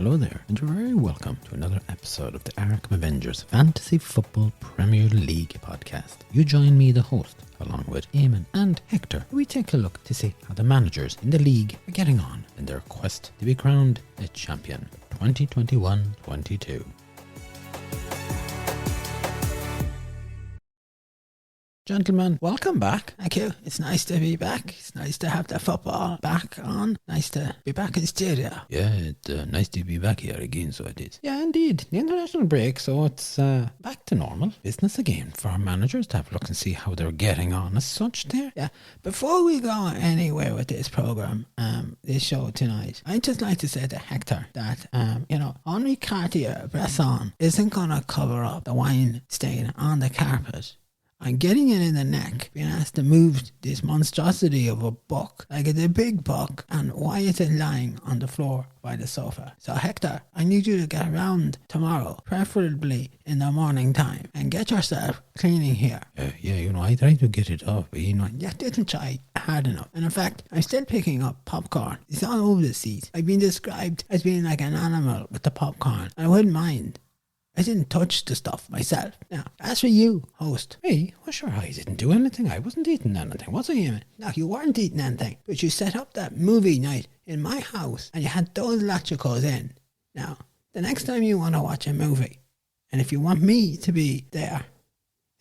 Hello there, and you're very welcome to another episode of the Arkham Avengers Fantasy Football Premier League podcast. You join me, the host, along with Eamon and Hector. We take a look to see how the managers in the league are getting on in their quest to be crowned a champion 2021-22. Gentlemen, welcome back. Thank you. It's nice to be back. It's nice to have the football back on. Nice to be back in studio. Yeah, it's nice to be back here again, so it is. Yeah, indeed. The international break, so it's back to normal business again for our managers to have a look and see how they're getting on as such there. Yeah. Before we go anywhere with this program, this show tonight, I'd just like to say to Hector that, Henri Cartier-Bresson isn't going to cover up the wine stain on the carpet. I'm getting it in the neck, being asked to move this monstrosity of a buck, like it's a big buck, and why is it lying on the floor by the sofa? So Hector, I need you to get around tomorrow, preferably in the morning time, and get yourself cleaning here. I tried to get it off, but You didn't try hard enough. And in fact, I'm still picking up popcorn. It's all over the seat. I've been described as being like an animal with the popcorn. I wouldn't mind. I didn't touch the stuff myself. Now, as for you, host. Me? Well, sure, I didn't do anything. I wasn't eating anything. Was I, Eamon? No, you weren't eating anything. But you set up that movie night in my house and you had those electricals in. Now, the next time you want to watch a movie, and if you want me to be there,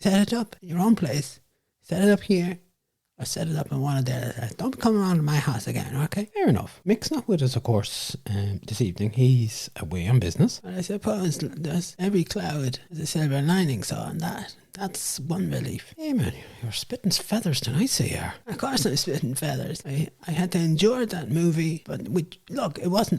set it up in your own place. Set it up here. Or set it up in one of theirs. Don't come around to my house again, okay? Fair enough. Mick's not with us, of course, this evening. He's away on business. And I suppose there's every cloud has a silver lining, so on that's one relief. Hey man, you're spitting feathers tonight, say you are. Of course I'm spitting feathers. I had to endure that movie, but it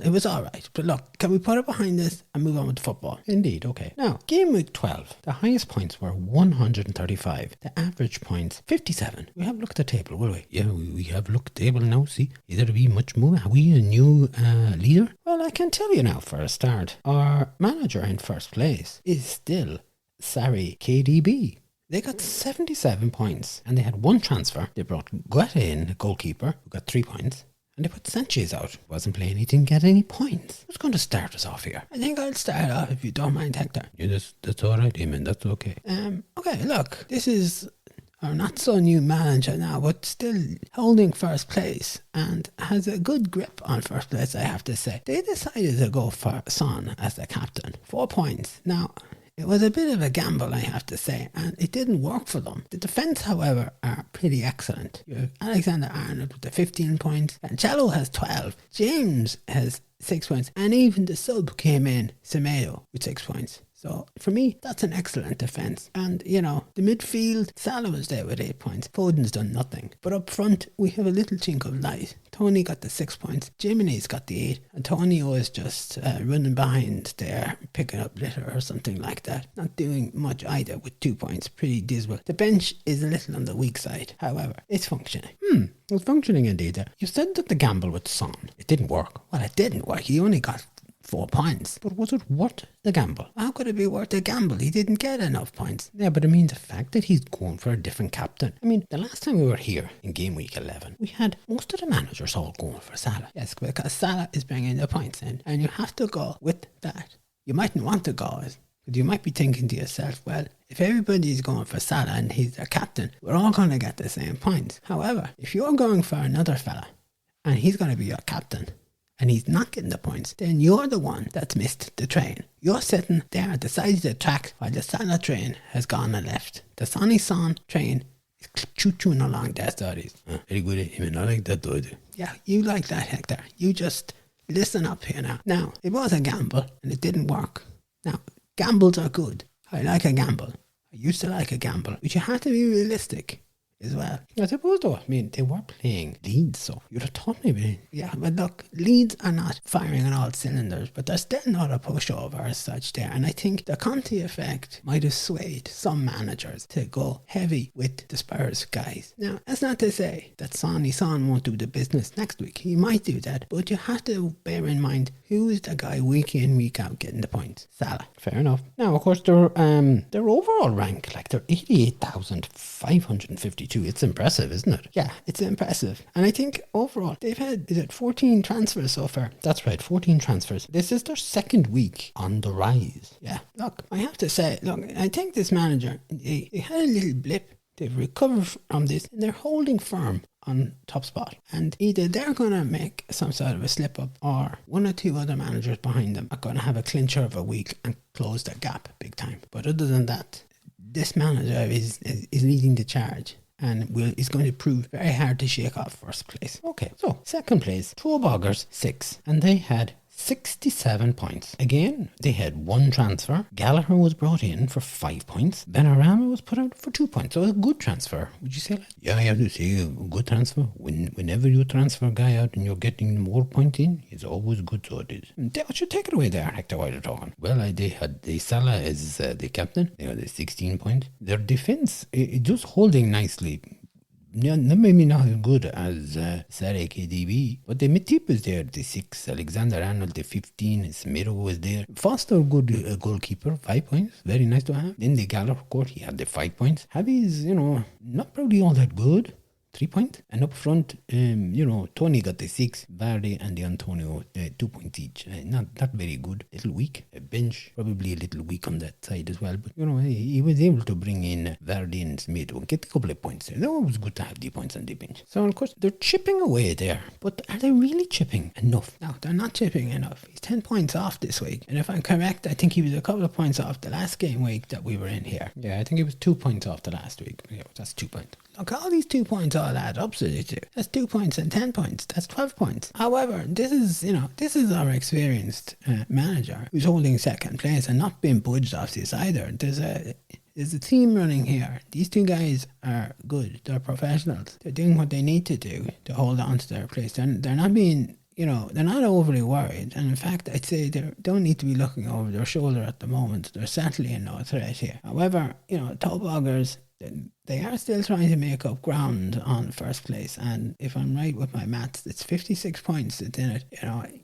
was alright. But look, can we put it behind us and move on with the football? Indeed, okay. Now, Gameweek 12, the highest points were 135. The average points, 57. We have a look at the table, will we? Yeah, we have a look at the table now, see. Is there to be much more? Are we a new leader? Well, I can tell you now for a start. Our manager in first place is still Sorry, KDB. They got 77 points and they had one transfer. They brought Guetta in, a goalkeeper, who got 3 points. And they put Sanchez out. Wasn't playing, he didn't get any points. Who's going to start us off here? I think I'll start off if you don't mind, Hector. Yeah, that's alright, Eamon, that's okay. Okay, look, this is our not so new manager now, but still holding first place and has a good grip on first place, I have to say. They decided to go for Son as the captain. 4 points. Now, it was a bit of a gamble, I have to say, and it didn't work for them. The defence, however, are pretty excellent. You have Alexander Arnold with the 15 points, and Cello has 12, James has 6 points, and even the sub came in, Semedo, with 6 points. So, for me, that's an excellent defence. And, the midfield, Salah was there with 8 points. Foden's done nothing. But up front, we have a little chink of light. Tony got the 6 points. Jimenez got the 8. Antonio is just running behind there, picking up litter or something like that. Not doing much either with 2 points. Pretty dismal. The bench is a little on the weak side. However, it's functioning. It's functioning indeed. You said that the gamble with Son, it didn't work. Well, it didn't work. He only got 4 points. But was it worth the gamble? How could it be worth a gamble? He didn't get enough points. Yeah, but I mean the fact that he's going for a different captain. I mean, the last time we were here in game week 11, we had most of the managers all going for Salah. Yes, because Salah is bringing the points in, and you have to go with that. You mightn't want to go, but you might be thinking to yourself, well, if everybody's going for Salah and he's their captain, we're all going to get the same points. However, if you're going for another fella and he's going to be your captain, and he's not getting the points, then you're the one that's missed the train. You're sitting there at the side of the track while the Salah train has gone and left. The Sonny Son train is choo-chooing along there, studies. Very good, Eamon. I like that, though. Yeah, you like that, Hector. You just listen up here now. Now, it was a gamble, and it didn't work. Now, gambles are good. I like a gamble. I used to like a gamble. But you have to be realistic as well. I suppose though, I mean, they were playing Leeds, so you'd have thought maybe. Yeah, but look, Leeds are not firing on all cylinders, but they're still not a pushover as such there. And I think the Conte effect might have swayed some managers to go heavy with the Spurs guys. Now, that's not to say that Son won't do the business next week. He might do that, but you have to bear in mind who is the guy week in, week out getting the points. Salah. Fair enough. Now, of course, their overall rank, like they're 88,552. 42. It's impressive, isn't it? Yeah, it's impressive. And I think overall, they've had, is it 14 transfers so far? That's right, 14 transfers. This is their second week on the rise. Yeah, look, I have to say, look, I think this manager, they had a little blip. They've recovered from this and they're holding firm on top spot. And either they're going to make some sort of a slip up or one or two other managers behind them are going to have a clincher of a week and close the gap big time. But other than that, this manager is leading the charge and is going to prove very hard to shake off first place. Okay, so second place, Trollboggers 6, and they had 67 points. Again, they had one transfer. Gallagher was brought in for 5 points. Benarama was put out for 2 points. So a good transfer. Would you say that? Yeah, I have to say a good transfer. Whenever you transfer a guy out and you're getting more points in, it's always good, so it is. What you take it away there, Hector, while you're talking? Well, they had Salah as the captain. They had 16 points. Their defense, it just holding nicely. Yeah, maybe not as good as Sarah KDB, but the Matip was there, the 6, Alexander Arnold, the 15, Smiro was there. Foster, good goalkeeper, 5 points, very nice to have. Then the Gallagher court, he had the 5 points. Javi's, not probably all that good. 3 points. And up front, Tony got the 6, Vardy and the Antonio 2 points each. Not very good. Little weak. Bench, probably a little weak on that side as well. But, he was able to bring in Vardy and Smith and get a couple of points there. That was good to have the points on the bench. So, of course, they're chipping away there. But are they really chipping enough? No, they're not chipping enough. He's 10 points off this week. And if I'm correct, I think he was a couple of points off the last game week that we were in here. Yeah, I think it was 2 points off the last week. Yeah, that's 2 points. Look, all these 2 points all add up to the 2. That's 2 points and 10 points. That's 12 points. However, this is our experienced manager who's holding second place and not being budged off this either. There's a team running here. These two guys are good. They're professionals. They're doing what they need to do to hold on to their place. They're not being, they're not overly worried. And in fact, I'd say they don't need to be looking over their shoulder at the moment. They're certainly in no threat here. However, Trollboggers, they are still trying to make up ground on first place, and if I'm right with my maths, it's 56 points that's in it.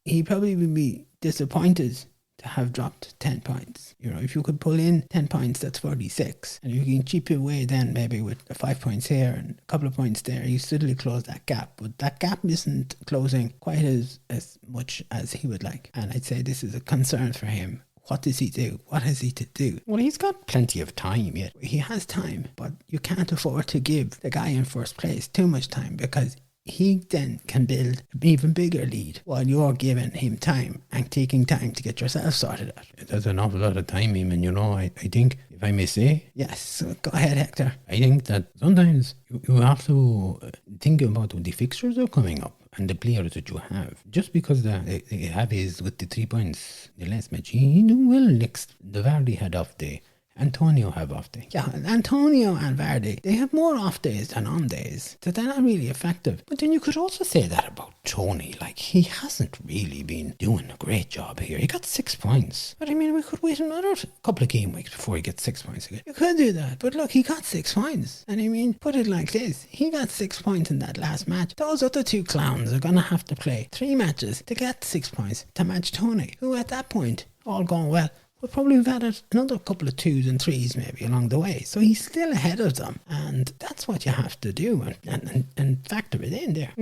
He probably would be disappointed to have dropped 10 points. If you could pull in 10 points, that's 46, and you can chip it away then maybe with 5 points here and a couple of points there, you suddenly close that gap. But that gap isn't closing quite as much as he would like, and I'd say this is a concern for him. What does he do? What has he to do? Well, he's got plenty of time yet. He has time, but you can't afford to give the guy in first place too much time, because he then can build an even bigger lead while you're giving him time and taking time to get yourself sorted out. That's an awful lot of time, Eamon. I think, if I may say. Yes, go ahead, Hector. I think that sometimes you have to think about the fixtures that are coming up and the players that you have. Just because they have his with the 3 points the last match, he knew well next. The Vardy had off day. Antonio have off day. Yeah, Antonio and Vardy, they have more off days than on days, so they're not really effective. But then you could also say that about Tony. He hasn't really been doing a great job here. He got 6 points. But we could wait another couple of game weeks before he gets 6 points again. You could do that, but look, he got 6 points. And put it like this, he got 6 points in that last match. Those other 2 clowns are going to have to play 3 matches to get 6 points to match Tony, who at that point, all going well, would probably have added another couple of 2s and 3s maybe along the way. So he's still ahead of them. And that's what you have to do and factor it in there.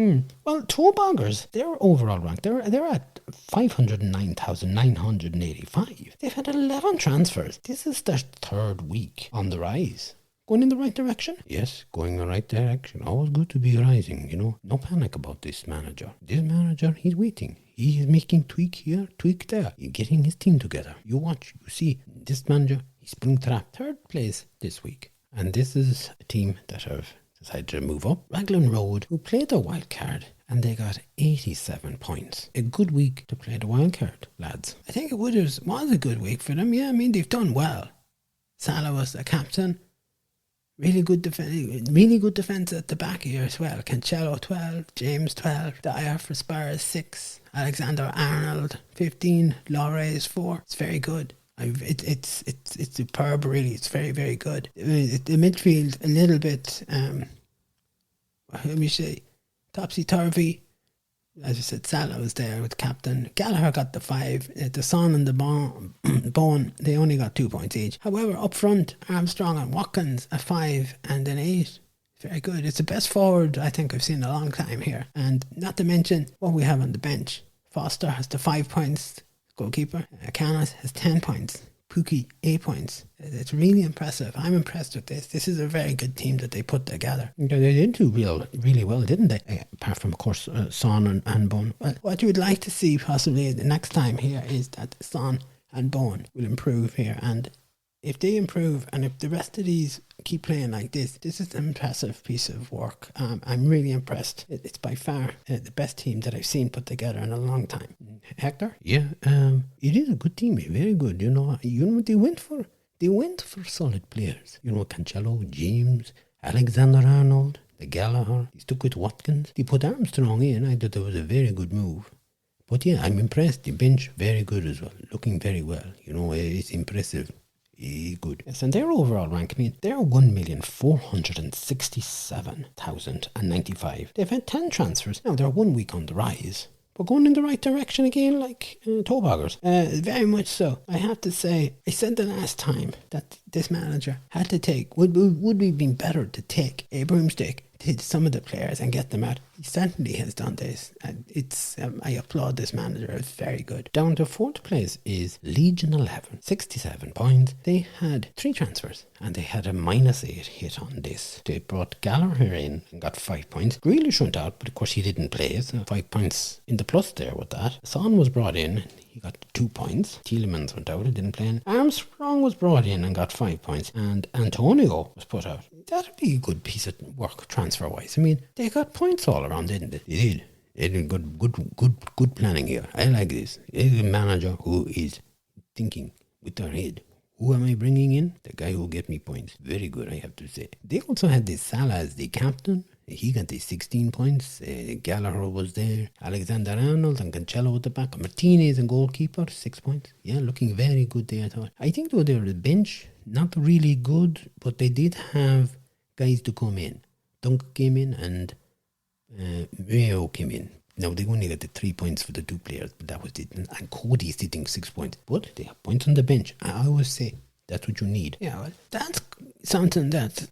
Well, Trollboggers, their overall rank, they're at 509,985. They've had 11 transfers. This is their 3rd week on the rise. Going in the right direction? Yes, going in the right direction. Always good to be rising, No panic about this manager. This manager, he's waiting. He is making tweak here, tweak there. He's getting his team together. You watch, you see. This manager, he's spring trap. 3rd place this week. And this is a team that have decided to move up. Raglan Road, who played the wild card, and they got 87 points. A good week to play the wild card, lads. I think it was a good week for them. Yeah, they've done well. Salah was the captain. Really good defence at the back here as well. Cancelo 12, James 12, Dyer for Spurs 6, Alexander Arnold 15, Lores 4. It's very good. It's superb, really. It's very, very good. The midfield a little bit topsy-turvy. As I said, Salah was there with captain. Gallagher got the 5. The Son and the Bone, they only got 2 points each. However, up front, Armstrong and Watkins a 5 and an 8. very good. It's the best forward I think I've seen in a long time here. And not to mention what we have on the bench. Foster has the 5 points, goalkeeper. Canas has 10 points. Pookie, 8 points. It's really impressive. I'm impressed with this. This is a very good team that they put together. They did do really well, didn't they? Apart from, of course, Son and Bone. Well, what you would like to see possibly the next time here is that Son and Bone will improve here. And if they improve and if the rest of these keep playing like this is an impressive piece of work. I'm really impressed. It's by far the best team that I've seen put together in a long time. Hector? Yeah, it is a good team, very good. You know what they went for? They went for solid players. You know, Cancelo, James, Alexander-Arnold, the Gallagher. They stuck with Watkins. They put Armstrong in. I thought that was a very good move. But yeah, I'm impressed. The bench, very good as well. Looking very well. You know, it's impressive. Good. Yes, and their overall rank, they're 1,467,095. They've had 10 transfers. Now, they're 1 week on the rise, but going in the right direction again, like toe-boggers. Very much so. I have to say, I said the last time that this manager had to take, would we have been better to take a broomstick to some of the players and get them out? He certainly has done this, and it's I applaud this manager. It's very good. Down to 4th place is Legion 11, 67 points. They had 3 transfers and they had a -8 hit on this. They brought Gallagher in and got 5 points. Grealish went out, but of course he didn't play, so 5 points in the plus there with that. Son was brought in. He got 2 points. Tielemans went out and didn't play. Armstrong was brought in and got 5 points. And Antonio was put out. That'd be a good piece of work transfer-wise. They got points all around, didn't they? They did. They did good planning here. I like this. It's a manager who is thinking with their head. Who am I bringing in? The guy who get me points. Very good, I have to say. They also had this Salah as the captain. He got the 16 points. Gallagher was there. Alexander-Arnold and Cancelo at the back. Martinez and goalkeeper, 6 points. Yeah, looking very good there, I thought. I think though they were the bench, not really good, but they did have guys to come in. Dunk came in and Mayo came in. Now, they only got the 3 points for the 2 players, but that was it. And Cody's sitting 6 points. But they have points on the bench. I always say that's what you need. Yeah, well, that's something that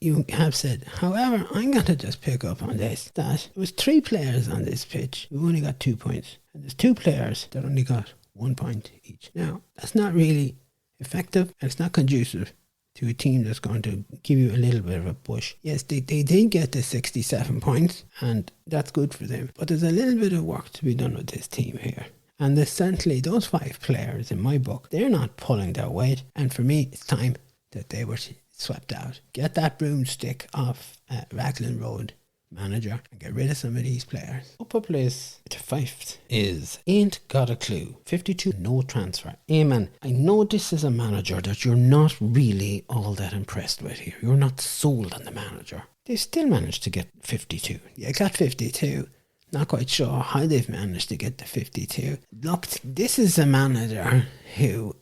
you have said. However, I'm going to just pick up on this, that there was 3 players on this pitch who only got 2 points. And there's 2 players that only got 1 point each. Now, that's not really effective, and it's not conducive to a team that's going to give you a little bit of a push. Yes, they did get the 67 points, and that's good for them. But there's a little bit of work to be done with this team here. And essentially, those 5 players, in my book, they're not pulling their weight. And for me, it's time that they were swept out. Get that broomstick off Raglan Road, manager, and get rid of some of these players. Upper place to 5th is Ain't Got a Clue, 52, no transfer. Eamon, I know this is a manager that you're not really all that impressed with here. You're not sold on the manager. They still managed to get 52. Yeah, got 52. Not quite sure how they've managed to get to 52. Look, this is a manager who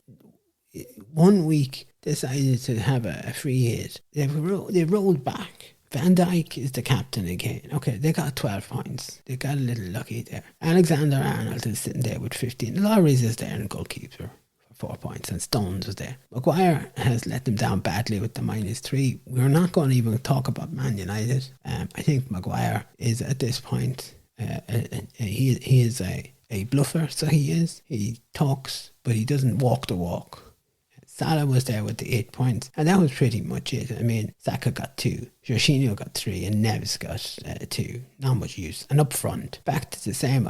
1 week decided to have a free hit. They rolled back. Van Dijk is the captain again. Okay, they got 12 points. They got a little lucky there. Alexander-Arnold is sitting there with 15. Lloris is there in goalkeeper for 4 points, and Stones was there. Maguire has let them down badly with the -3. We're not going to even talk about Man United. I think Maguire is at this point, he is a bluffer, so he is. He talks, but he doesn't walk the walk. Salah was there with the 8 points, and that was pretty much it. Saka got 2, Jorginho got 3, and Neves got 2. Not much use. And up front, back to the same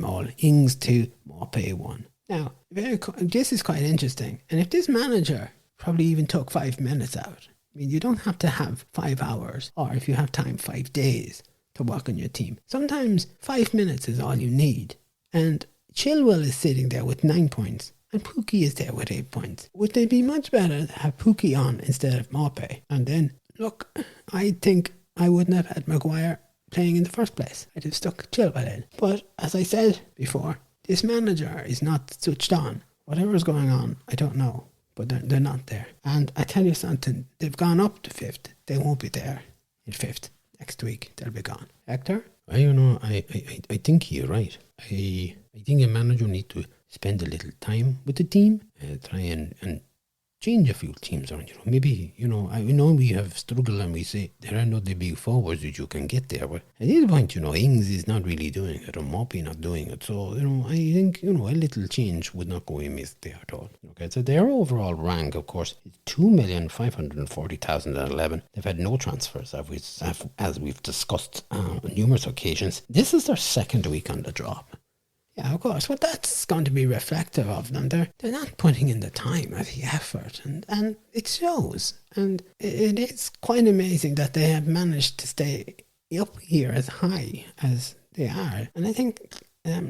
old. Ings 2, Maupay 1. Now, this is quite interesting. And if this manager probably even took 5 minutes out, you don't have to have 5 hours, or if you have time, 5 days to work on your team. Sometimes 5 minutes is all you need. And Chilwell is sitting there with 9 points. And Pookie is there with 8 points. Would it be much better to have Pookie on instead of Maupay? And then, look, I think I wouldn't have had Maguire playing in the first place. I'd have stuck Chilwell in. But as I said before, this manager is not switched on. Whatever's going on, I don't know. But they're not there. And I tell you something, they've gone up to 5th. They won't be there in 5th. Next week, they'll be gone. Hector? I think you're right. I think a manager needs to spend a little time with the team, try and change a few teams around. Maybe, I know we have struggled and we say there are not the big forwards that you can get there, but at this point, Ings is not really doing it, or Moppy not doing it. So, I think, a little change would not go amiss there at all. Okay, so their overall rank, of course, is 2,540,011. They've had no transfers, as we've discussed on numerous occasions. This is their second week on the drop. Yeah, of course. But that's going to be reflective of them. They're not putting in the time or the effort, and it shows. And it is quite amazing that they have managed to stay up here as high as they are. And I think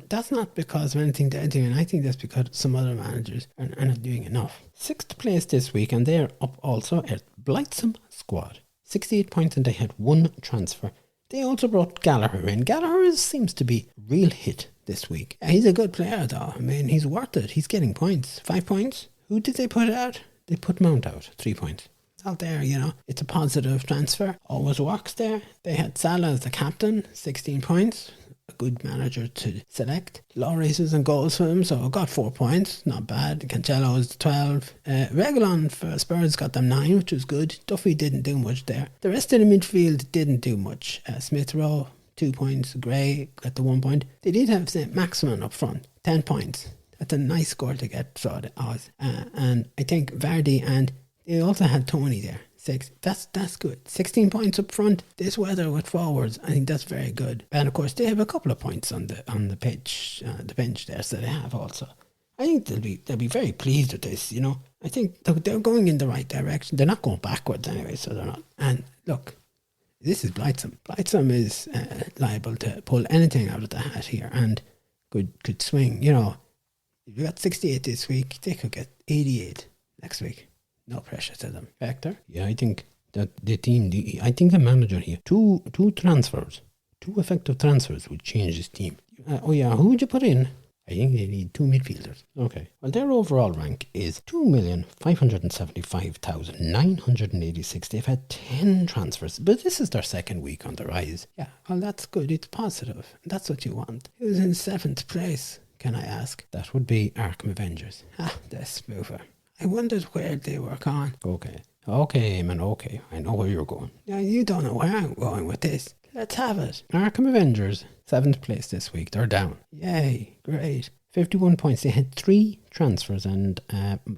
that's not because of anything they're doing. I think that's because some other managers are not doing enough. 6th place this week, and they're up also at Blightsome Squad. 68 points, and they had one transfer. They also brought Gallagher in. Gallagher seems to be a real hit this week. He's a good player though. I mean, he's worth it. He's getting points. 5 points. Who did they put out? They put Mount out. 3 points. It's out there, It's a positive transfer. Always works there. They had Salah as the captain. 16 points. A good manager to select. Low races and goals for him, so got 4 points. Not bad. Cancelo is 12. Reguilon for Spurs got them 9, which was good. Duffy didn't do much there. The rest of the midfield didn't do much. Smith Rowe, 2 points. Gray got the 1 point. They did have St. Maximin up front, 10 points. That's a nice score to get for the odds. And I think Vardy, and they also had Tony there. 6. That's good. 16 points up front. This weather with forwards, I think that's very good. And of course, they have a couple of points on the pitch, the bench there, so they have also. I think they'll be very pleased with this. I think they're going in the right direction. They're not going backwards anyway, so they're not. And look, this is Blightsome. Blightsome is liable to pull anything out of the hat here and could swing. If you got 68 this week, they could get 88 next week. No pressure to them. Hector? Yeah, I think that the team, the manager here, two transfers, 2 effective transfers would change this team. Who would you put in? I think they need 2 midfielders. Okay. Well, their overall rank is 2,575,986. They've had 10 transfers, but this is their second week on the rise. Yeah, well, that's good. It's positive. That's what you want. Who's in 7th place, can I ask? That would be Arkham Avengers. The spoofer. I wondered where they were gone. Okay, Eamon, okay. I know where you're going. Yeah, you don't know where I'm going with this. Let's have it. Arkham Avengers, 7th place this week. They're down. Yay, great. 51 points. They had 3 transfers and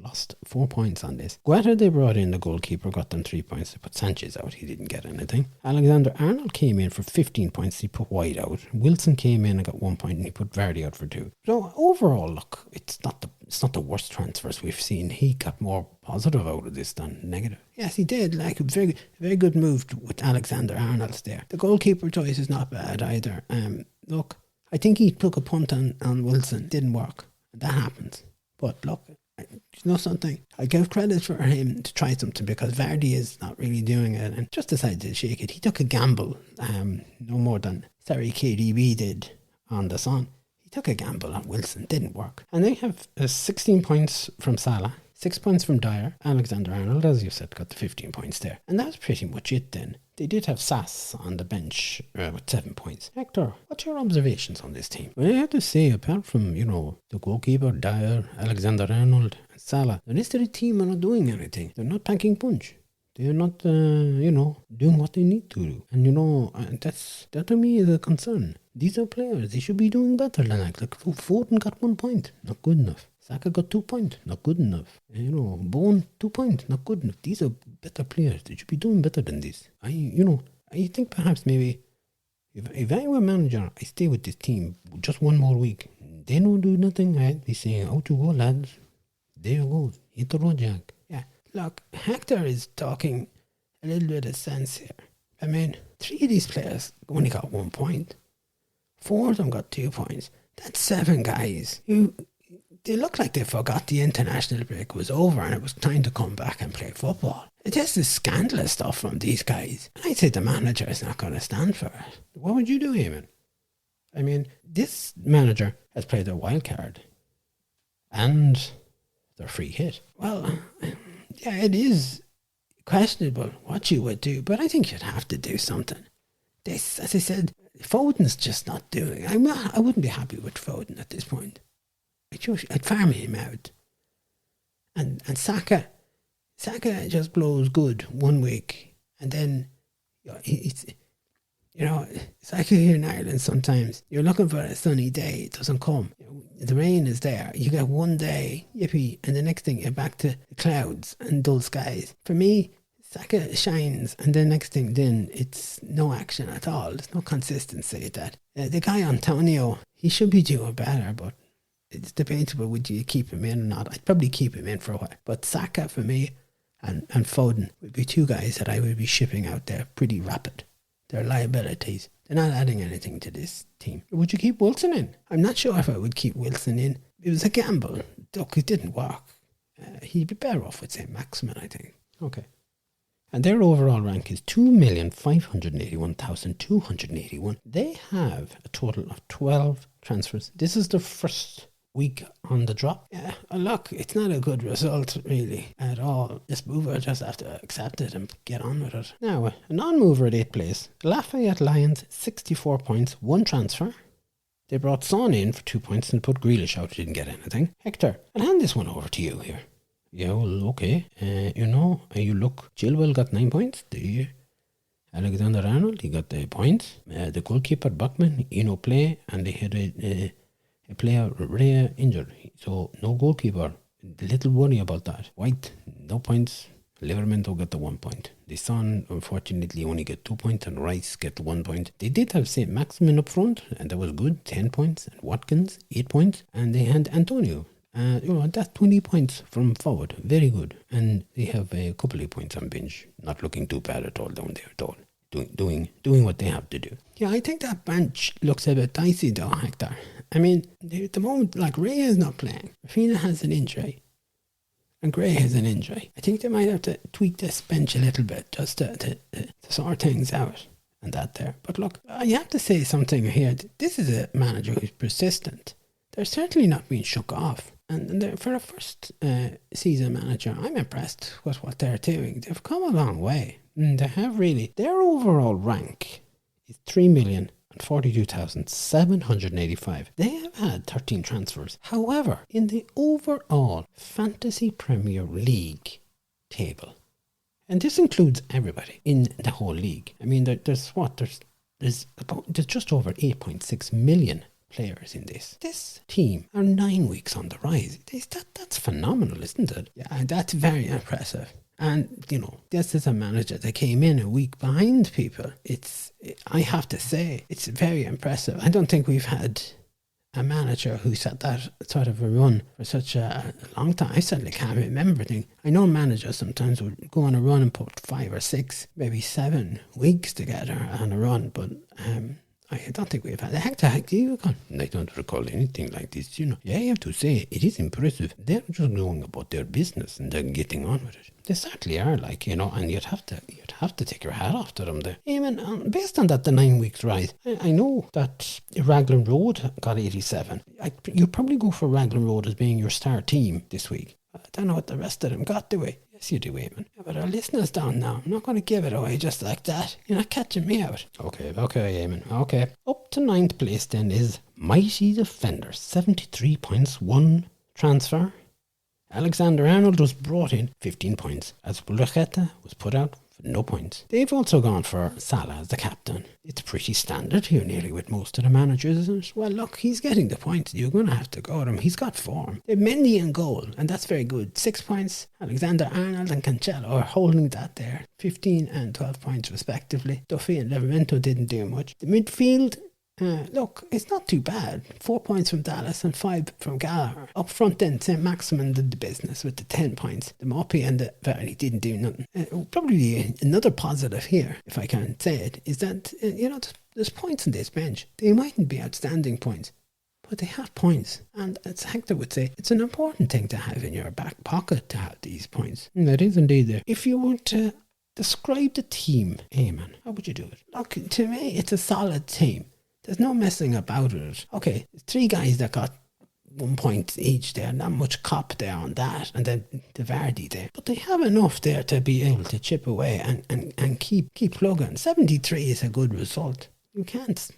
lost 4 points on this. Guetta, they brought in, the goalkeeper, got them 3 points. They put Sanchez out. He didn't get anything. Alexander Arnold came in for 15 points. He put White out. Wilson came in and got 1 point, and he put Vardy out for 2. So overall, look, it's not the worst transfers we've seen. He got more positive out of this than negative. Yes, he did. Like a very good move with Alexander Arnold there. The goalkeeper choice is not bad either. Look, I think he took a punt on Wilson. Didn't work. That happens. But look, something? I give credit for him to try something, because Vardy is not really doing it and just decided to shake it. He took a gamble, no more than KDB did on the Sun. He took a gamble on Wilson. Didn't work. And they have 16 points from Salah. 6 points from Dyer. Alexander Arnold, as you said, got the 15 points there. And that's pretty much it then. They did have Sass on the bench with 7 points. Hector, what's your observations on this team? Well, I have to say, apart from, the goalkeeper, Dyer, Alexander Arnold, and Salah, the rest of the team are not doing anything. They're not packing punch. They're not, doing what they need to do. And, that to me is a concern. These are players. They should be doing better than that. Like, Foden got 1 point. Not good enough. Saka got 2 points, not good enough. Bone, 2 points, not good enough. These are better players. They should be doing better than this. I think perhaps maybe if I were manager, I stay with this team just 1 more week. They don't do nothing. I'd be saying, out you go, lads. There you go. Hit the road, Jack. Yeah. Look, Hector is talking a little bit of sense here. I mean, 3 of these players only got 1 point. 4 of them got 2 points. That's 7 guys who... They look like they forgot the international break was over and it was time to come back and play football. It just is scandalous stuff from these guys. And I'd say the manager is not going to stand for it. What would you do, Eamon? I mean, this manager has played their wild card and their free hit. Well, yeah, it is questionable what you would do, but I think you'd have to do something. This, as I said, Foden's just not doing it. I wouldn't be happy with Foden at this point. I'd farm him out. And Saka, Saka just blows good one week, and then it's like here in Ireland sometimes. You're looking for a sunny day, it doesn't come. The rain is there. You get one day, yippee, and the next thing you're back to clouds and dull skies. For me, Saka shines, and the next thing then it's no action at all. There's no consistency at that. The guy Antonio, he should be doing better, but it's debatable would you keep him in or not. I'd probably keep him in for a while. But Saka for me and Foden would be two guys that I would be shipping out there pretty rapid. They're liabilities. They're not adding anything to this team. Would you keep Wilson in? I'm not sure if I would keep Wilson in. It was a gamble. Look, it didn't work. He'd be better off with St. Maximin, I think. Okay. And their overall rank is 2,581,281. They have a total of 12 transfers. This is the first week on the drop. Yeah, look, it's not a good result really at all. This mover just have to accept it and get on with it. Now, a non-mover at 8th place. Lafayette Lions, 64 points, 1 transfer. They brought Son in for 2 points and put Grealish out, didn't get anything. Hector, I'll hand this one over to you here. Yeah, well, okay. You look, Chilwell got 9 points. Alexander Arnold, he got the points. The goalkeeper, Buckman, no play, and they had a player, Rea, injured. So, no goalkeeper. A little worry about that. White, no points. Livermento got the 1 point. The Son, unfortunately, only get 2 points, and Rice get the 1 point. They did have St. Maximin up front, and that was good, 10 points. And Watkins, 8 points. And they had Antonio. That's 20 points from forward. Very good. And they have a couple of points on bench. Not looking too bad at all down there at all. Doing what they have to do. Yeah, I think that bench looks a bit dicey though, Hector. I mean, at the moment, like Ray is not playing. Rafina has an injury. And Gray has an injury. I think they might have to tweak this bench a little bit just to sort things out and that there. But look, you have to say something here. This is a manager who's persistent. They're certainly not being shook off. And for a first season manager, I'm impressed with what they're doing. They've come a long way. They have really. Their overall rank is 3,042,785. They have had 13 transfers. However, in the overall Fantasy Premier League table, and this includes everybody in the whole league. I mean, there's just over 8.6 million players in this. This team are 9 weeks on the rise. That's phenomenal, isn't it? Yeah, that's very impressive. And, this is a manager that came in a week behind people. I have to say, it's very impressive. I don't think we've had a manager who's had that sort of a run for such a long time. I certainly can't remember things. I know managers sometimes would go on a run and put 5 or 6, maybe 7 weeks together on a run, but I don't think we've had a Hector. I don't recall anything like this, Yeah, I have to say, it is impressive. They're just going about their business and they're getting on with it. They certainly are, and you'd have to take your hat off to them there. Eamon, based on that, the 9 weeks rise, I know that Raglan Road got 87. You'd probably go for Raglan Road as being your star team this week. I don't know what the rest of them got, do we? Yes, you do, Eamon. Yeah, but our listeners down now. I'm not going to give it away just like that. You're not catching me out. Okay, Eamon. Okay. Up to 9th place then is Mighty Defender, 73 points, 1 transfer. Alexander Arnold was brought in, 15 points, as Bulacheta was put out for no points. They've also gone for Salah as the captain. It's pretty standard here nearly with most of the managers, isn't it? Well, look, he's getting the points. You're going to have to go to him. He's got form. They've Mendy in goal, and that's very good. 6 points. Alexander Arnold and Cancelo are holding that there. 15 and 12 points respectively. Duffy and Livermento didn't do much. The midfield, look, it's not too bad. 4 points from Dallas and 5 from Gallagher. Up front then, St. Maximin did the business with the 10 points. The Moppy and the Verdi didn't do nothing. Probably another positive here, if I can say it, is that, there's points in this bench. They mightn't be outstanding points, but they have points. And as Hector would say, it's an important thing to have in your back pocket to have these points. That is indeed there. If you were to describe the team, Eamon, how would you do it? Look, to me, it's a solid team. There's no messing about it. Okay, 3 guys that got 1 point each there, not much cop there on that, and then the Vardy there. But they have enough there to be able to chip away and keep plugging. 73 is a good result. You can't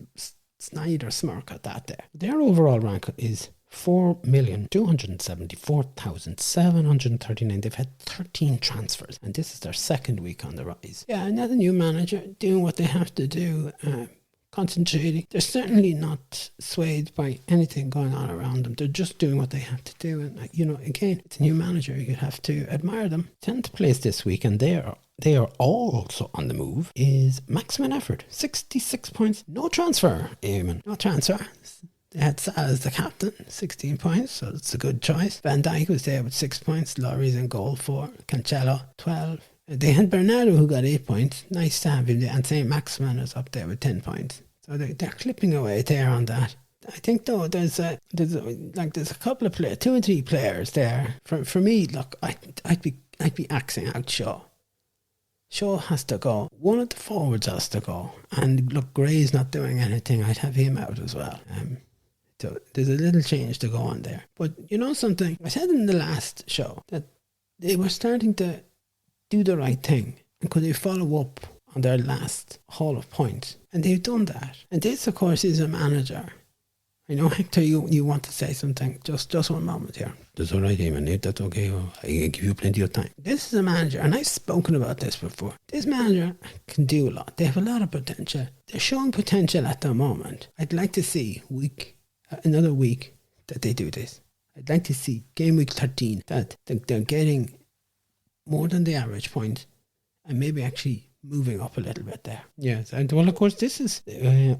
snide or smirk at that there. Their overall rank is 4,274,739. They've had 13 transfers, and this is their second week on the rise. Yeah, another new manager doing what they have to do, concentrating. They're certainly not swayed by anything going on around them. They're just doing what they have to do. And, again, it's a new manager. You have to admire them. 10th place this week, and they are also on the move, is Maximum Effort. 66 points. No transfer, Eamon. No transfer. They had Salah as the captain, 16 points, so it's a good choice. Van Dijk was there with 6 points. Laurie's in goal for Cancelo, 12. They had Bernardo, who got 8 points. Nice to have him there. And St. Maximin is up there with 10 points. So they're clipping away there on that. I think, though, there's a couple of players, 2 or 3 players there. For me, look, I'd be axing out Shaw. Shaw has to go. One of the forwards has to go. And look, Gray's not doing anything. I'd have him out as well. So there's a little change to go on there. But you know something? I said in the last show that they were starting to do the right thing. And could they follow up on their last haul of points? And they've done that. And this, of course, is a manager. I know, Hector, you want to say something. Just 1 moment here. That's all right, Eamon. That's okay. I give you plenty of time. This is a manager, and I've spoken about this before. This manager can do a lot. They have a lot of potential. They're showing potential at the moment. I'd like to see another week that they do this. I'd like to see game week 13 that they're getting more than the average point and maybe actually moving up a little bit there. Yes, and well, of course, this is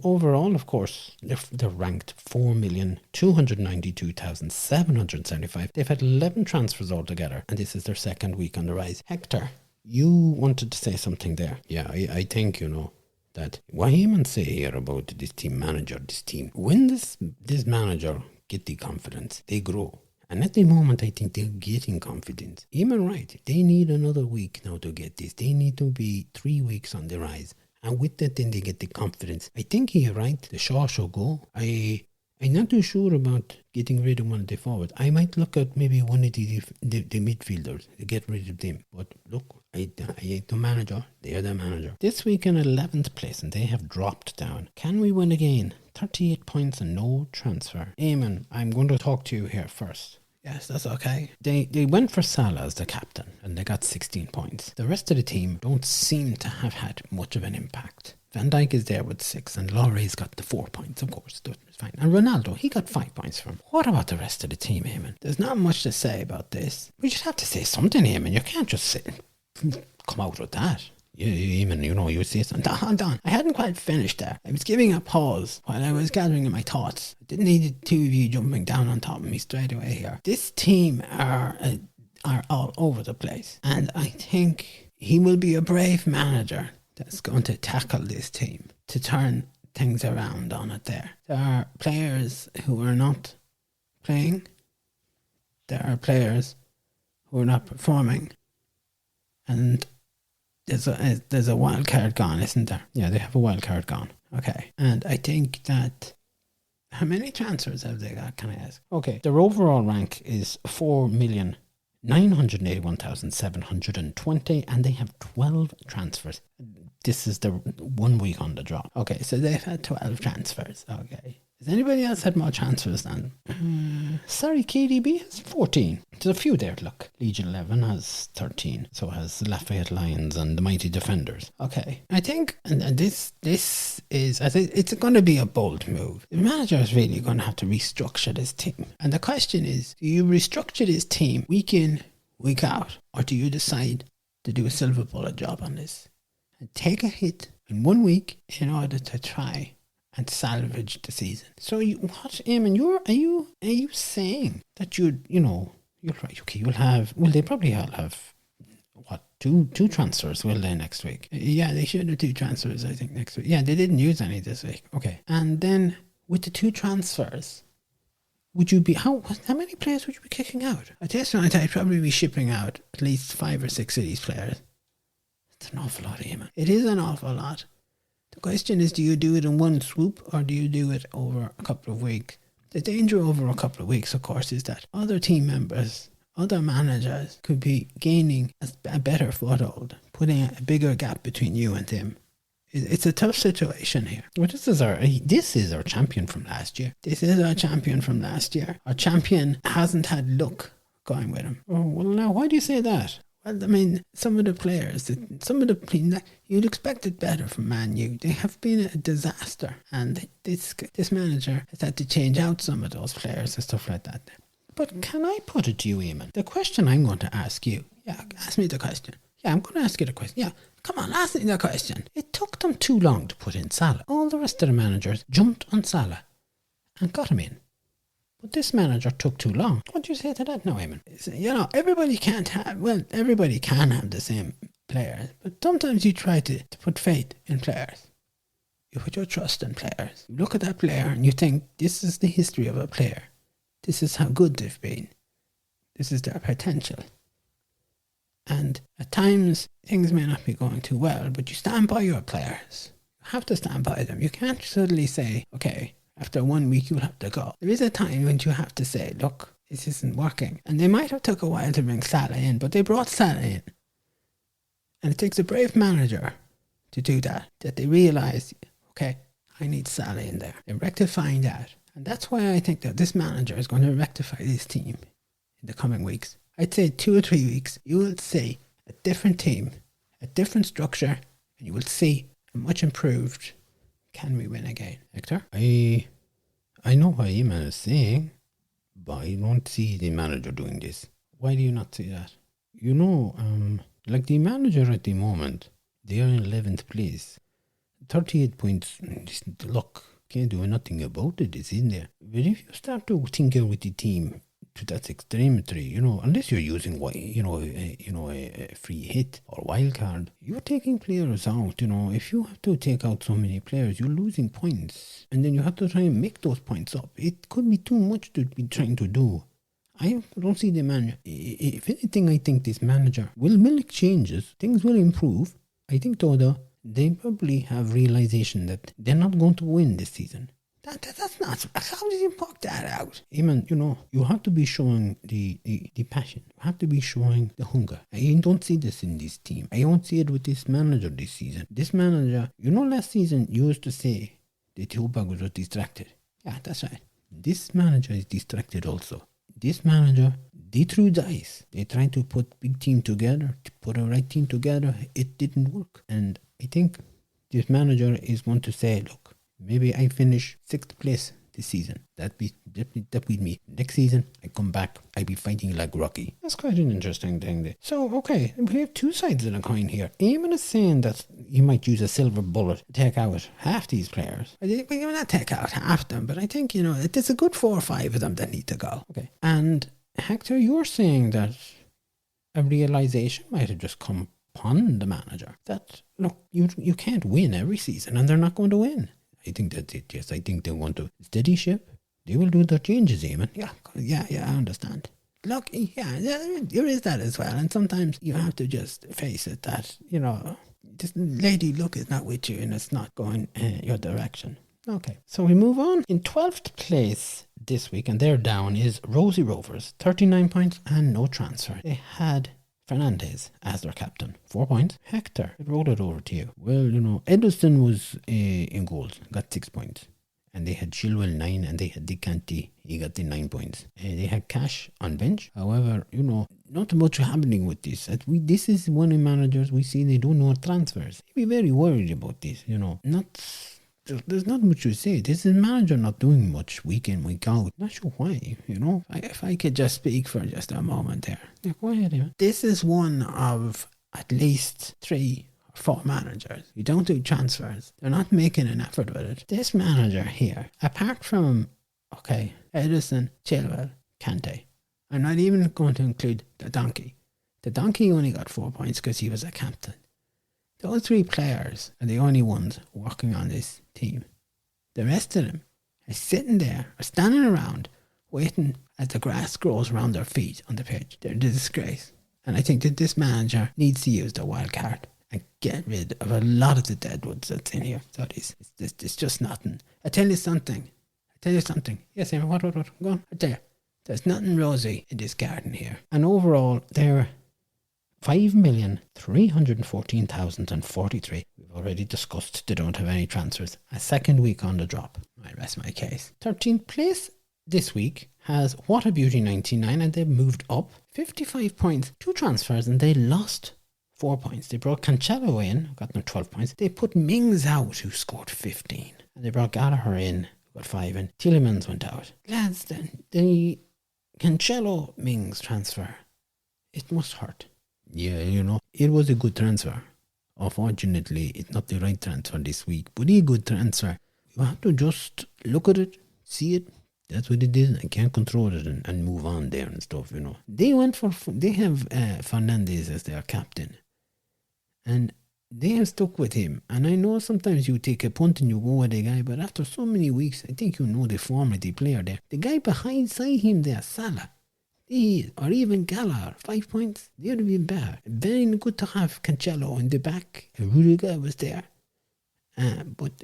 overall, of course, they're ranked 4,292,775. They've had 11 transfers altogether, and this is their second week on the rise. Hector, you wanted to say something there. Yeah, I think, that what Eamon say here about this team manager, when this manager get the confidence, they grow. And at the moment, I think they're getting confidence. Eamon right, they need another week now to get this. They need to be 3 weeks on the rise. And with that, then they get the confidence. I think he's right. The Shaw should go. I'm not too sure about getting rid of one of the forwards. I might look at maybe one of the midfielders to get rid of them. But look, I ain't the manager. They're the manager. This week in 11th place, and they have dropped down. Can we win again? 38 points and no transfer. Eamon, I'm going to talk to you here first. Yes, that's okay. They went for Salah as the captain, and they got 16 points. The rest of the team don't seem to have had much of an impact. Van Dijk is there with 6, and Laurie's got the 4 points, of course. That's fine. And Ronaldo, he got 5 points from. What about the rest of the team, Eamon? There's not much to say about this. We just have to say something, Eamon. You can't just come out with that. Eamon, you say something. Hold on. I hadn't quite finished there. I was giving a pause while I was gathering my thoughts. I didn't need the two of you jumping down on top of me straight away here. This team are all over the place. And I think he will be a brave manager that's going to tackle this team to turn things around on it there. There are players who are not playing. There are players who are not performing. And there's a wild card gone, isn't there? Yeah, they have a wild card gone. Okay. And I think that... How many transfers have they got, can I ask? Okay. Their overall rank is 4,981,720, and they have 12 transfers. This is the 1 week on the drop. Okay, so they've had 12 transfers. Okay. Has anybody else had more transfers than? Sorry, KDB has 14. There's a few there, look. Legion 11 has 13. So has Lafayette Lions and the Mighty Defenders. Okay. I think and this is, I think it's going to be a bold move. The manager is really going to have to restructure this team. And the question is, do you restructure this team week in, week out? Or do you decide to do a silver bullet job on this? And take a hit in 1 week in order to try and salvage the season. So Eamon, are you saying that you're right, okay, they probably all have two transfers, will they, next week? Yeah, they should have 2 transfers, I think, next week. Yeah, they didn't use any this week. Okay. And then with the 2 transfers, would you be how many players would you be kicking out? At this point, I'd probably be shipping out at least 5 or 6 of these players. It's an awful lot, Eamon. It is an awful lot. The question is, do you do it in one swoop or do you do it over a couple of weeks? The danger over a couple of weeks, of course, is that other team members, other managers could be gaining a better foothold, putting a bigger gap between you and them It's a tough situation here. Well, this is our champion from last year. Our champion hasn't had luck going with him. Oh, well, now, why do you say that? Well, I mean, some of the players, you'd expect it better from Man U. They have been a disaster, and this manager has had to change out some of those players and stuff like that. But can I put it to you, Eamon? The question I'm going to ask you. Yeah, ask me the question. Yeah, I'm going to ask you the question. Yeah, come on, ask me the question. It took them too long to put in Salah. All the rest of the managers jumped on Salah and got him in. But this manager took too long. What do you say to that now, Eamon? You know, everybody can have the same players, but sometimes you try to put faith in players. You put your trust in players. You look at that player and you think, this is the history of a player. This is how good they've been. This is their potential. And at times, things may not be going too well, but you stand by your players. You have to stand by them. You can't suddenly say, okay, after 1 week you'll have to go. There is a time when you have to say, look, this isn't working. And they might have took a while to bring Salah in, but they brought Salah in. And it takes a brave manager to do that they realise, okay, I need Salah in there. They're rectifying that. And that's why I think that this manager is going to rectify this team in the coming weeks. I'd say 2 or 3 weeks, you will see a different team, a different structure, and you will see a much improved Can We Win Again. Hector? I know what Eamon is saying, but I don't see the manager doing this. Why do you not see that? You know, like the manager at the moment, they are in 11th place. 38 points. Look, can't do nothing about it, it's in there. But if you start to tinker with the team to that extremity, you know, unless you're using, a free hit or wild card, you're taking players out. You know, if you have to take out so many players, you're losing points, and then you have to try and make those points up. It could be too much to be trying to do. I don't see the manager. If anything, I think this manager will make changes. Things will improve. I think, though, they probably have realization that they're not going to win this season. That's not... How did you work that out? Eamon, you know, you have to be showing the passion. You have to be showing the hunger. I don't see this in this team. I don't see it with this manager this season. This manager, you know, last season you used to say that Tupac was distracted. Yeah, that's right. This manager is distracted also. This manager, they threw dice. They tried to put big team together, to put a right team together. It didn't work. And I think this manager is going to say, look, maybe I finish 6th place this season. That be me. Next season, I come back, I be fighting like Rocky. That's quite an interesting thing there. So, okay, we have two sides of the coin here. Eamon is saying that you might use a silver bullet to take out half these players. We will not take out half them, but I think, you know, there's a good 4 or 5 of them that need to go. Okay. And Hector, you're saying that a realization might have just come upon the manager that, look, you can't win every season, and they're not going to win. I think that's it, yes. I think they want to steady ship. They will do their changes, Eamon. Yeah, I understand. Look, yeah, there is that as well. And sometimes you have to just face it that, you know, this lady luck is not with you and it's not going your direction. Okay, so we move on. In 12th place this week, and they're down, is Rosie Rovers. 39 points and no transfer. They had Fernandez as their captain. 4 points. Hector, I roll it over to you. Well, you know, Edison was in goals, got 6 points. And they had Chilwell 9, and they had Dicanti, he got the 9 points. They had Cash on bench. However, you know, not much happening with this. This is one of the managers we see they don't know transfers. You'd be very worried about this, you know. There's not much to say. This is manager not doing much week in, week out. Not sure why, you know. If I could just speak for just a moment there. Yeah, go ahead, Eamon. This is one of at least 3 or 4 managers. You don't do transfers. They're not making an effort with it. This manager here, apart from, okay, Edison, Chilwell, Kante, I'm not even going to include the Donkey. The Donkey only got 4 points because he was a captain. Those 3 players are the only ones working on this team. The rest of them are sitting there or standing around waiting as the grass grows around their feet on the pitch. They're a disgrace. And I think that this manager needs to use the wild card and get rid of a lot of the deadwoods that's in here. So it's just nothing. I tell you something. Yes, Eamon, what? Go on. I tell you, there's nothing rosy in this garden here. And overall, they're 5,314,043. We've already discussed they don't have any transfers. A second week on the drop. I rest my case. 13th place this week has What a Beauty 99, and they've moved up 55 points. 2 transfers and they lost 4 points. They brought Cancelo in, got them 12 points. They put Mings out, who scored 15. And they brought Gallagher in, who got 5, and Tielemans went out. Lads, the Cancelo Mings transfer, it must hurt. Yeah, it was a good transfer. Unfortunately, it's not the right transfer this week, but a good transfer. You have to just look at it, see it. That's what it is. I can't control it and move on there and stuff, They have Fernandes as their captain. And they have stuck with him. And I know sometimes you take a punt and you go with the guy, but after so many weeks, I think the form of the player there. The guy beside him there, Salah, or even Gallagher, 5 points. They would have been better. Very good to have Cancelo in the back. Rudiger was there. But,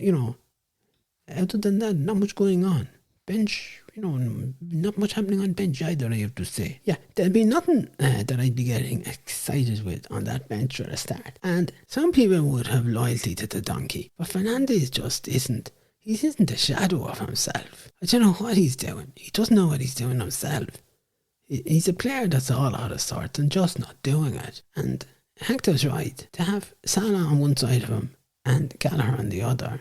other than that, not much going on. Bench, not much happening on bench either, I have to say. Yeah, there'll be nothing that I'd be getting excited with on that bench at a start. And some people would have loyalty to the donkey, but Fernandes just isn't. He isn't a shadow of himself. I don't know what he's doing. He doesn't know what he's doing himself. He's a player that's all out of sorts and just not doing it. And Hector's right. To have Salah on one side of him and Gallagher on the other,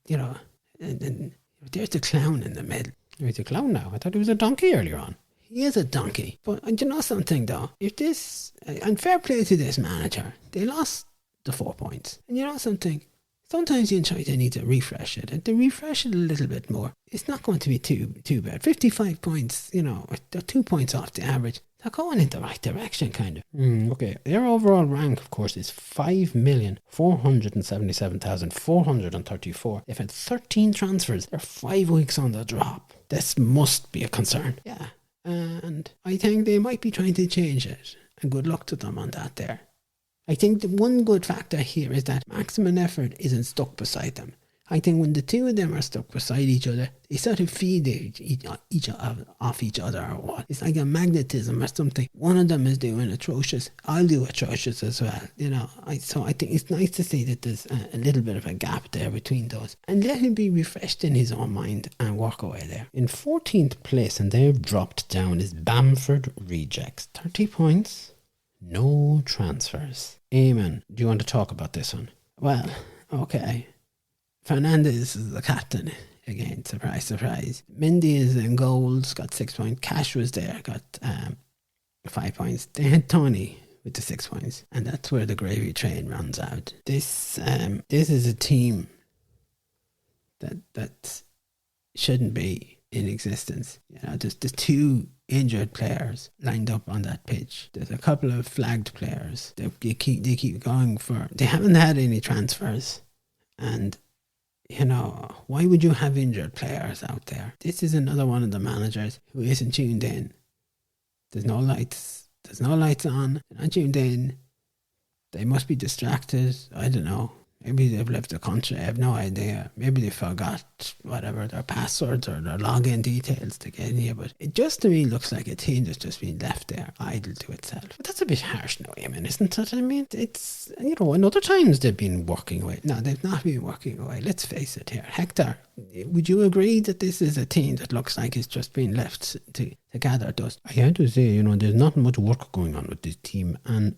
and there's the clown in the middle. He's a clown now. I thought he was a donkey earlier on. He is a donkey. But you know something though? If this, and fair play to this manager, they lost the 4 points. And you know something? Sometimes you try to need to refresh it. And to refresh it a little bit more, it's not going to be too bad. 55 points, they're 2 points off the average. They're going in the right direction, kind of. Okay, their overall rank, of course, is 5,477,434. They've had 13 transfers. They're 5 weeks on the drop. This must be a concern. Yeah, and I think they might be trying to change it. And good luck to them on that there. I think the one good factor here is that Maximum Effort isn't stuck beside them. I think when the two of them are stuck beside each other, they sort of feed each off each other or what. It's like a magnetism or something. One of them is doing atrocious. I'll do atrocious as well. So I think it's nice to see that there's a little bit of a gap there between those. And let him be refreshed in his own mind and walk away there. In 14th place, and they've dropped down, is Bamford Rejects. 30 points, no transfers. Eamon, do you want to talk about this one? Well, okay. Fernandes is the captain again, surprise, surprise. Mendy is in goals, got 6 points. Cash was there, got 5 points. They had Tony with the 6 points, and that's where the gravy train runs out. This is a team that shouldn't be in existence. There's 2 injured players lined up on that pitch. There's a couple of flagged players. They keep going for. They haven't had any transfers, and why would you have injured players out there? This is another one of the managers who isn't tuned in. There's no lights on. They're not tuned in. They must be distracted. I don't know. Maybe they've left the country. I have no idea. Maybe they forgot whatever their passwords or their login details to get in here. But it just to me looks like a team that's just been left there idle to itself. But that's a bit harsh now, Eamon, isn't it? I mean, it's, in other times they've been working away. No, they've not been working away. Let's face it here. Hector, would you agree that this is a team that looks like it's just been left to gather dust? I have to say, there's not much work going on with this team. And,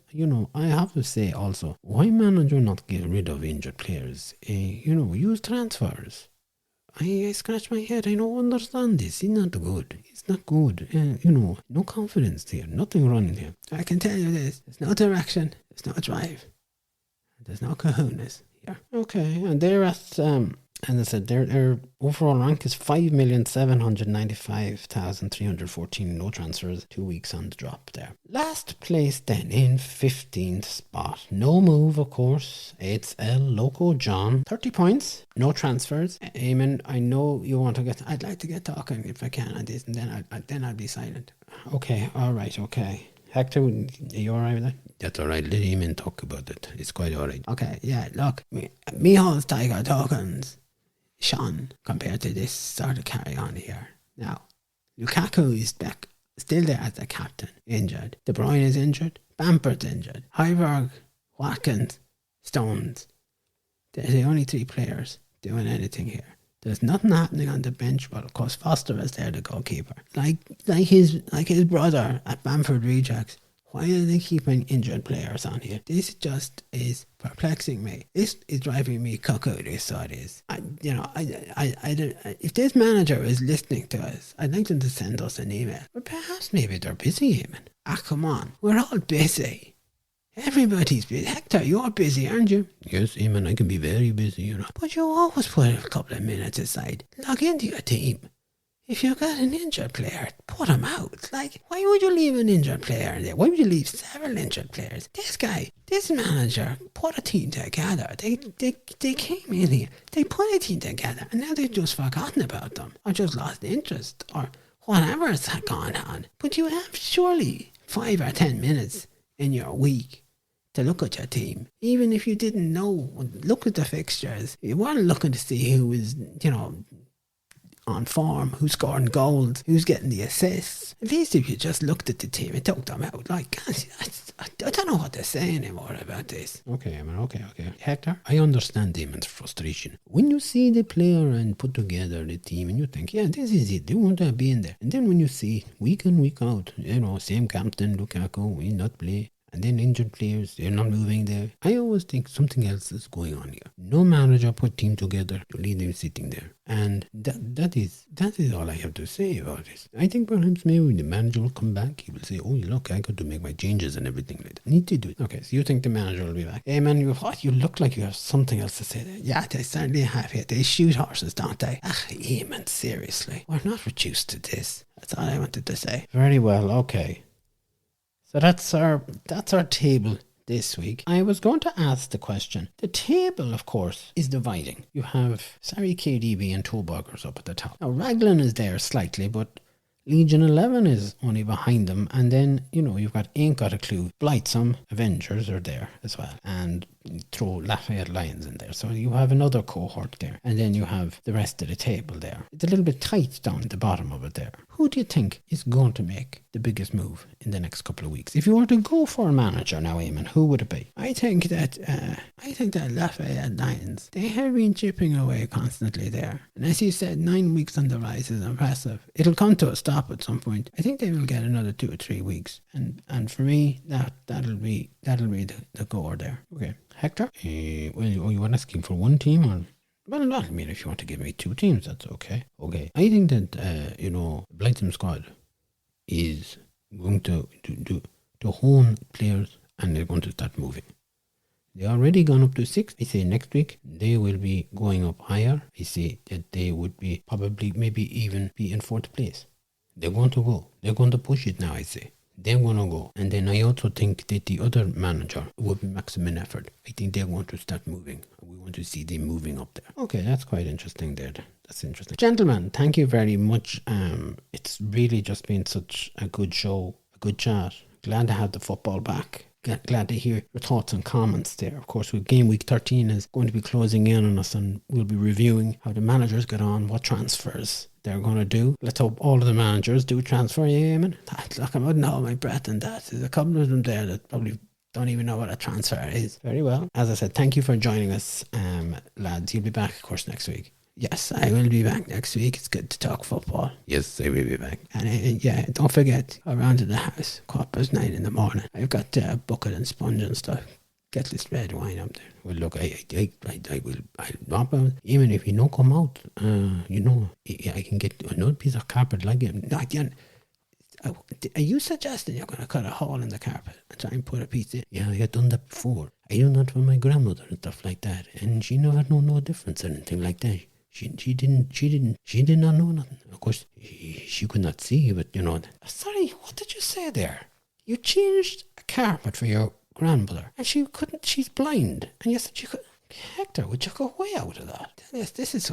I have to say also, why manager not get rid of injured players? Use transfers. I scratch my head. I don't understand this. He's not good. It's not good. No confidence there. Nothing running here. I can tell you this. There's no direction. There's no drive. There's no kahunas here. Okay, and they're at, as I said, their overall rank is 5,795,314. No transfers, 2 weeks on the drop there. Last place then in 15th spot. No move, of course. It's El Loco John. 30 points, no transfers. Eamon, I know you want to I'd like to get talking if I can on this, and then I'll be silent. Okay, alright, okay. Hector, are you alright with that? That's alright, let Eamon talk about it. It's quite alright. Okay, yeah, look, Mihal's Tiger tokens Sean compared to this sort of carry on here. Now, Lukaku is back, still there as the captain, injured. De Bruyne is injured. Bamford's injured. Heiberg, Watkins, Stones. They're the only 3 players doing anything here. There's nothing happening on the bench. Well, of course, Foster is there, the goalkeeper. Like his brother at Bamford Rejects. Why are they keeping injured players on here? This just is perplexing me. This is driving me cuckoo. This so it is. If this manager is listening to us, I'd like them to send us an email. But perhaps maybe they're busy, Eamon. Come on, we're all busy. Everybody's busy. Hector, you're busy, aren't you? Yes, Eamon, I can be very busy, But you always put a couple of minutes aside. Log into your team. If you've got an injured player, put him out. Like, why would you leave an injured player in there? Why would you leave several injured players? This manager put a team together. They came in here. They put a team together, and now they've just forgotten about them, or just lost interest, or whatever's gone on. But you have surely 5 or 10 minutes in your week to look at your team. Even if you didn't know, look at the fixtures. You weren't looking to see who was, on form, who's scoring goals, who's getting the assists. At least if you just looked at the team and took them out, I don't know what to say anymore about this. Okay, Eamon, okay. Hector, I understand Eamon's frustration. When you see the player and put together the team and you think, yeah, this is it, they want to be in there. And then when you see week in, week out, same captain, Lukaku, will not play. And then injured players, they're not moving there. I always think something else is going on here. No manager put team together to leave them sitting there. And that is all I have to say about this. I think perhaps maybe the manager will come back. He will say, oh, look, I got to make my changes and everything like that. I need to do it. Okay, so you think the manager will be back? Hey, man, you look like you have something else to say there. Yeah, they certainly have here. They shoot horses, don't they? Eamon, seriously. We're not reduced to this. That's all I wanted to say. Very well, okay. So that's our table this week. I was going to ask the question. The table, of course, is dividing. You have Sarri, KDB and Toburgers up at the top. Now, Raglan is there slightly, but Legion 11 is only behind them. And then, you've got Ain't Got a Clue. Blightsome Avengers are there as well. And throw Lafayette Lions in there. So you have another cohort there. And then you have the rest of the table there. It's a little bit tight down at the bottom of it there. Who do you think is going to make the biggest move in the next couple of weeks? If you were to go for a manager now, Eamon, who would it be? I think that Lafayette Lions, they have been chipping away constantly there. And as you said, 9 weeks on the rise is impressive. It'll come to a stop at some point. I think they will get another 2 or 3 weeks. And for me, that'll be the goal there. Okay. Hector? Well, you were asking for one team or? Well, not, if you want to give me 2 teams, that's okay. Okay. I think that, Blightsome squad is going to hone players and they're going to start moving. They already gone up to 6. I say next week they will be going up higher. I say that they would be probably maybe even be in 4th place. They're going to go. They're going to push it now, I say. They're going to go. And then I also think that the other manager will be maximum effort. I think they're going to start moving. We want to see them moving up there. Okay, that's quite interesting there. That's interesting. Gentlemen, thank you very much. It's really just been such a good show, a good chat. Glad to have the football back. Glad to hear your thoughts and comments there. Of course, with Game Week 13 is going to be closing in on us and we'll be reviewing how the managers get on, what transfers they're going to do. Let's hope all of the managers do transfer, Eamon. Look, I wouldn't hold my breath in that. There's a couple of them there that probably don't even know what a transfer is. Very well. As I said, thank you for joining us, lads. You'll be back, of course, next week. Yes, I will be back next week. It's good to talk football. Yes, I will be back. And yeah, don't forget, around to the house, 9:15 in the morning. I've got a bucket and sponge and stuff. Get this red wine up there. Well, look, I'll drop out. Even if you don't come out, I can get another piece of carpet like it. No, again, are you suggesting you're going to cut a hole in the carpet and try and put a piece in? Yeah, I had done that before. I done that for my grandmother and stuff like that, and she never know no difference or anything like that. She did not know nothing. Of course, she could not see, but Sorry, what did you say there? You changed a carpet for your grandmother, and she's blind, and you said you could. Hector, would you go way out of that? This is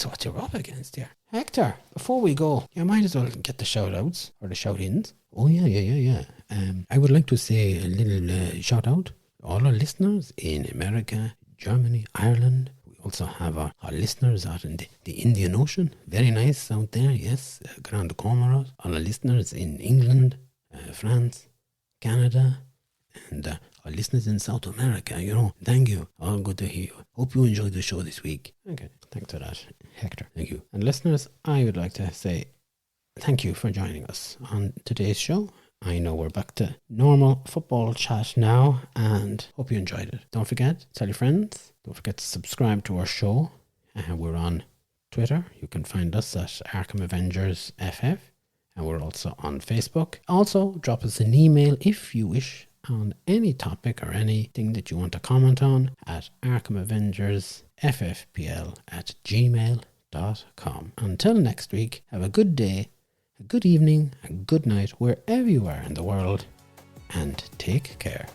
what you're up against here. Hector, before we go, you might as well get the shout outs or the shout ins. Oh yeah. I would like to say a little shout out to all our listeners in America, Germany, Ireland. Also have our listeners out in the Indian Ocean. Very nice out there, yes. Grand Comoros. All our listeners in England, France, Canada, and our listeners in South America, thank you. All good to hear you. Hope you enjoyed the show this week. Okay, thanks for that, Hector. Thank you. And listeners, I would like to say thank you for joining us on today's show. I know we're back to normal football chat now, and hope you enjoyed it. Don't forget, tell your friends. Don't forget to subscribe to our show. We're on Twitter. You can find us at Arkham Avengers FF, and we're also on Facebook. Also, drop us an email if you wish on any topic or anything that you want to comment on at Arkham Avengers FFPL@gmail.com. Until next week, have a good day, a good evening, a good night, wherever you are in the world, and take care.